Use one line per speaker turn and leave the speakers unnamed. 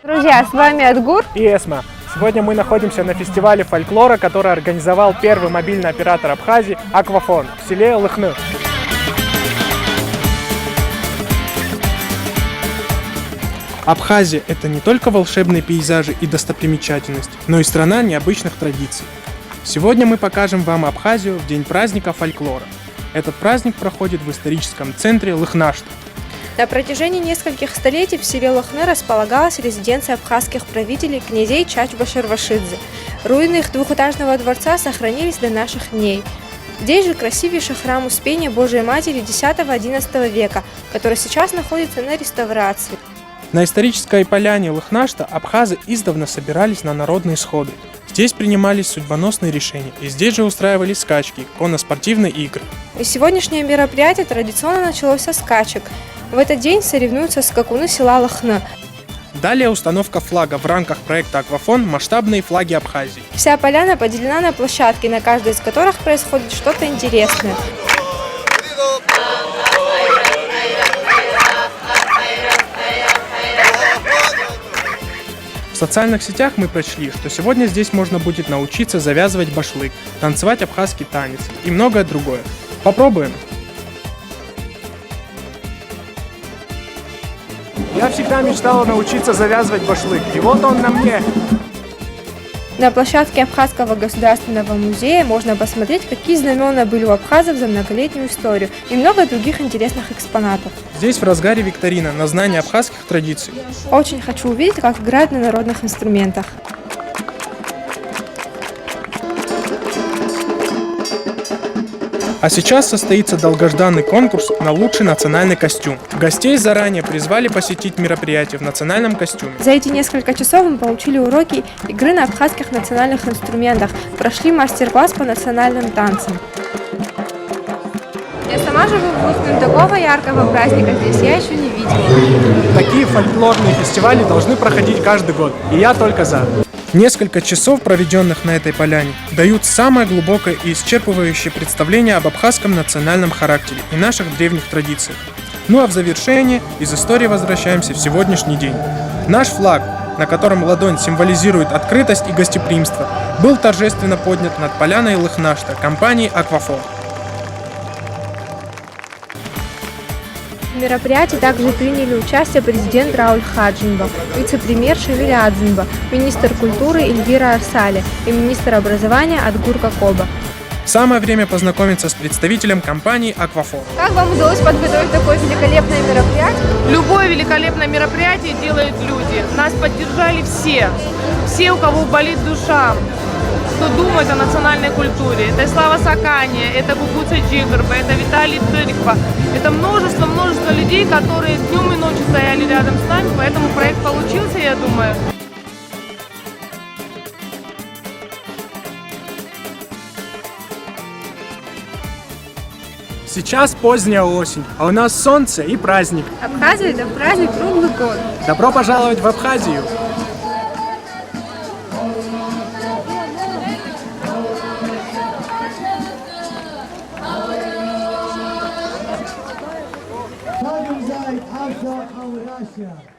Друзья, с вами Адгур
и Эсма. Сегодня мы находимся на фестивале фольклора, который организовал первый мобильный оператор Абхазии Аквафон в селе Лыхны. Абхазия – это не только волшебные пейзажи и достопримечательность, но и страна необычных традиций. Сегодня мы покажем вам Абхазию в день праздника фольклора. Этот праздник проходит в историческом центре Лыхнашта.
На протяжении нескольких столетий в селе Лыхны располагалась резиденция абхазских правителей князей Чачба-Шарвашидзе. Руины их двухэтажного дворца сохранились до наших дней. Здесь же красивейший храм Успения Божией Матери X-XI века, который сейчас находится на реставрации.
На исторической поляне Лыхнашта абхазы издавна собирались на народные сходы. Здесь принимались судьбоносные решения, и здесь же устраивались скачки, конно-спортивные игры.
И сегодняшнее мероприятие традиционно началось со скачек. В этот день соревнуются скакуны села Лыхны.
Далее установка флага в рамках проекта «Аквафон» «Масштабные флаги Абхазии».
Вся поляна поделена на площадки, на каждой из которых происходит что-то интересное.
В социальных сетях мы прочли, что сегодня здесь можно будет научиться завязывать башлык, танцевать абхазский танец и многое другое. Попробуем! Я всегда мечтала научиться завязывать башлык, и вот он на мне!
На площадке Абхазского государственного музея можно посмотреть, какие знамена были у абхазов за многолетнюю историю и много других интересных экспонатов.
Здесь в разгаре викторина на знание абхазских традиций.
Очень хочу увидеть, как играют на народных инструментах.
А сейчас состоится долгожданный конкурс на лучший национальный костюм. Гостей заранее призвали посетить мероприятие в национальном костюме.
За эти несколько часов мы получили уроки игры на абхазских национальных инструментах, прошли мастер-класс по национальным танцам. Я сама живу в Лыхне, такого яркого праздника здесь я еще не видела.
Такие фольклорные фестивали должны проходить каждый год, и я только за. Несколько часов, проведенных на этой поляне, дают самое глубокое и исчерпывающее представление об абхазском национальном характере и наших древних традициях. Ну а в завершение из истории возвращаемся в сегодняшний день. Наш флаг, на котором ладонь символизирует открытость и гостеприимство, был торжественно поднят над поляной Лыхнашта компанией «Аквафон».
В мероприятии также приняли участие президент Рауль Хаджинба, вице-премьер Шевель Адзинба, министр культуры Эльвира Арсали и министр образования Адгур Какоба.
Самое время познакомиться с представителем компании «Аквафон».
Как вам удалось подготовить такое великолепное мероприятие?
Любое великолепное мероприятие делают люди. Нас поддержали все, у кого болит душа, кто думает о национальной культуре. Это Слава Сакани, это Гугуца Джигарба, это Виталий Тырква. Это множество людей, которые днем и ночью стояли рядом с нами, поэтому проект получился, я думаю.
Сейчас поздняя осень, а у нас солнце и праздник.
Абхазия – это праздник круглый год.
Добро пожаловать в Абхазию!
Hadi Uzay, Arsa, Avrasya.